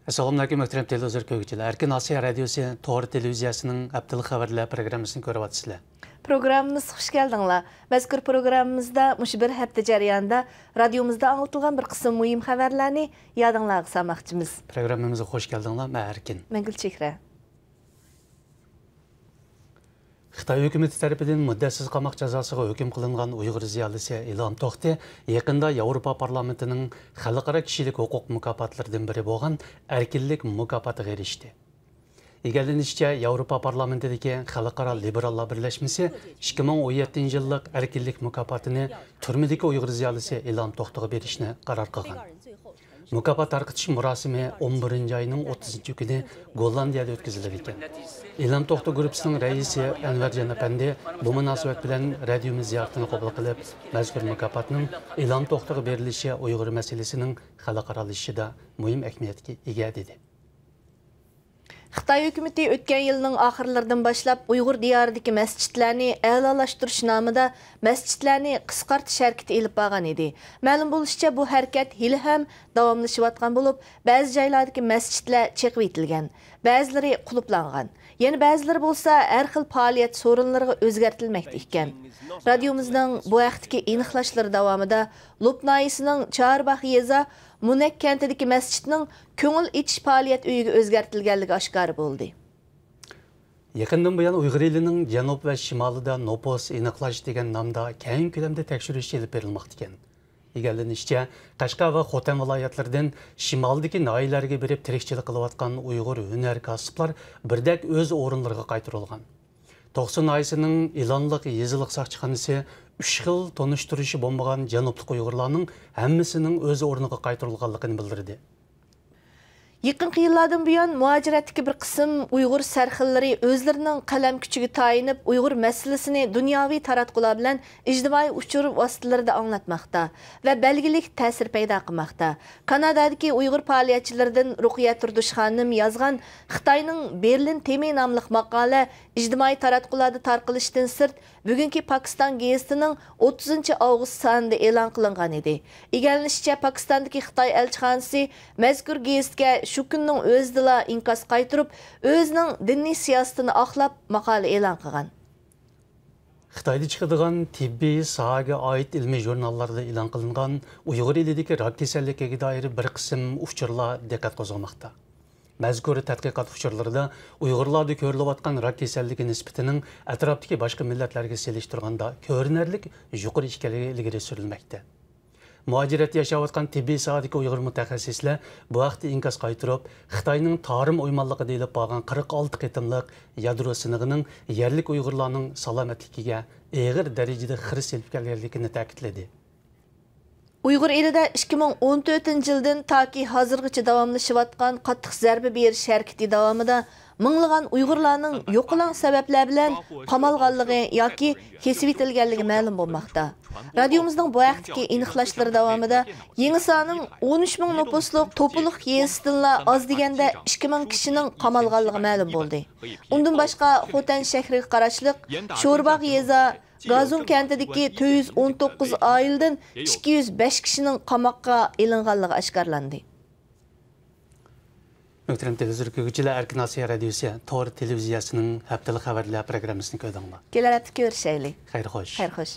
Assalamu alaykum muhtaram televizor ko'ruvchilar. Erkin Osiyo radiosi To'g'ri televiziyasining haftalik xabarlar programmasini ko'ryapsizlar. Programımız hoş geldinglar. Mazkur programımızda mush bir hafta jarayonida radiomizda anlatilgan bir qism muhim xabarlarni yodinglarga solmoqchimiz. Programmamizga xush keldinglar. Men Erkin. Men Gulchehra. Xitoy hukumati tarafidan muddatsiz qamoq jazosiga hukm qilingan Uyg'ur ziyolisi Ilhom To'xti yaqinda Yevropa parlamentining xalqaro kishilik huquq mukofotlaridan biri bo'lgan erkinlik mukofotiga erishdi. Egallanishicha, Yevropa parlamentidagi xalqaro liberallar birlashmasi 2017-yillik erkinlik mukofotini turmadagi Uyg'ur ziyolisi Ilhom To'xtiga berishni qaror qilgan. Mukofot tarqatish murosimi 11-oyning 30-kuni Gollandiyada o'tkazilar ekan. Ilhom To'xti guruhining raisi Anvarjon Apandi bu munosabat bilan radiomiz ziyoratini qabul qilib, mazkur mukofotning Ilhom To'xtiga berilishi Uyg'ur masalasining xalqaralashishida muhim ahamiyatga ega dedi. Xitoy hukumati o'tgan yilning oxirlaridan boshlab Uyg'ur diyoridagi masjidlarni a'lolashtirish nomida masjidlarni qisqartish harakati olib borgan edi. Ma'lum bo'lishicha, bu harakat hali ham davomlashayotgan bo'lib, ba'zi joylardagi masjidlar cheqib etilgan, ba'zilari quluplangan. Yana ba'zilari bo'lsa har xil faoliyat so'rinlariga o'zgartirilmoqda ekan. Radiomizning bu vaqtdagi aniqlashlar davomida Lopnayisining Charbaq yeza Munak kentidagi masjidning ko'ngil etish faoliyat uyiga o'zgartirilganligi oshkor bo'ldi. Yaqindan buyon Uyg'ur elining janub va shimolida nopos aniqlash degan nomda keng ko'lamda tekshirish olib berilmoqda ekan. Egallanishicha, Qashqa va Xotan viloyatlaridan shimoldagi noiyalarga berib tirikchilik qilayotgan Uyg'ur hunar kasblar birdak o'z o'rinlariga qaytarilgan. To'qson oyisining Ilonliq yezilik soqchixonasi 3 xil tonishtirishi bo'lmagan janublik Uyg'urlarning hammasining o'z o'rniga qaytarilganligini bildirdi. Yaqin yillardan buyon muajiratdagi bir qism Uyg'ur sarxillari o'zlarining qalam kuchiga tayinib Uyg'ur masalasini dunyoviy taratqular bilan ijtimoiy uchur vositalarida anglatmoqda va belgilik ta'sir paydo qilmoqda. Kanadadagi Uyg'ur faoliyatchilaridan Ruqiya Turdush xonim yozgan Xitoyning Berlin temi nomli maqola ijtimoiy taratqularda tarqalishdan sirt bugungi Pokiston gazetining 30-avgust sonida e'lon qilingan edi. Egallanishicha, Pokistondagi Xitoy elchixonasi mazkur gazetga shu kunning o'zida inkos qaytirib, o'zining diniy siyosatini oqlab maqola e'lon qilgan. Xitoyda chiqadigan tibbiy sohaga oid ilmiy jurnallarda e'lon qilingan Uyg'ur elidagi rak kasalligiga doir bir qism uchurlar diqqat qo'zg'amoqda. Mazkur tadqiqot uchurlarida Uyg'urlarda ko'rilayotgan rak kasalligi nisbatining atrofdagi boshqa millatlarga selishtirganda ko'rinarli yuqori ekanligi ilgari surilmoqda. Muajiratda yashayotgan tibbiy sohadagi Uyg'ur mutaxassislar bu vaqtda inkos qaytirib, Xitoyning tarim o'ymonligi deyilib qolgan 46 qitimliq yadro sinig'ining yerlik Uyg'urlarning salomatligiga og'ir darajada xir selib kelganligini ta'kidladi. Uyg'ur elida 2014-yildan toki hozirgacha davomlashayotgan qattiq zarba berish harakati davomida minglagan Uyg'urlarning yo'qolan sabablar bilan qamalganligi yoki kesib etilganligi ma'lum bo'lmoqda. Radiomizning bu vaqtdagi aniqlashlari davomida yangi sonning 13,000 nüfuslik To'puluq yezisidan oz deganda 2000 kishining qamalganligi ma'lum bo'ldi. Undan boshqa Xotan shahriga qarashliq Sho'rbaq yeza Gazun kentidagi 419 oiladan 205 kishining qamoqqa ilinganligi oshkorlandi. Muhtaram televizor ko'ruvchilar, Erkin Osiyo radiosi To'g'ri televiziyasining haftalik xabarlar programmasini ko'rdinglar. Kelar hafta ko'rishaylik. Xayr xo'sh. Xayr xo'sh.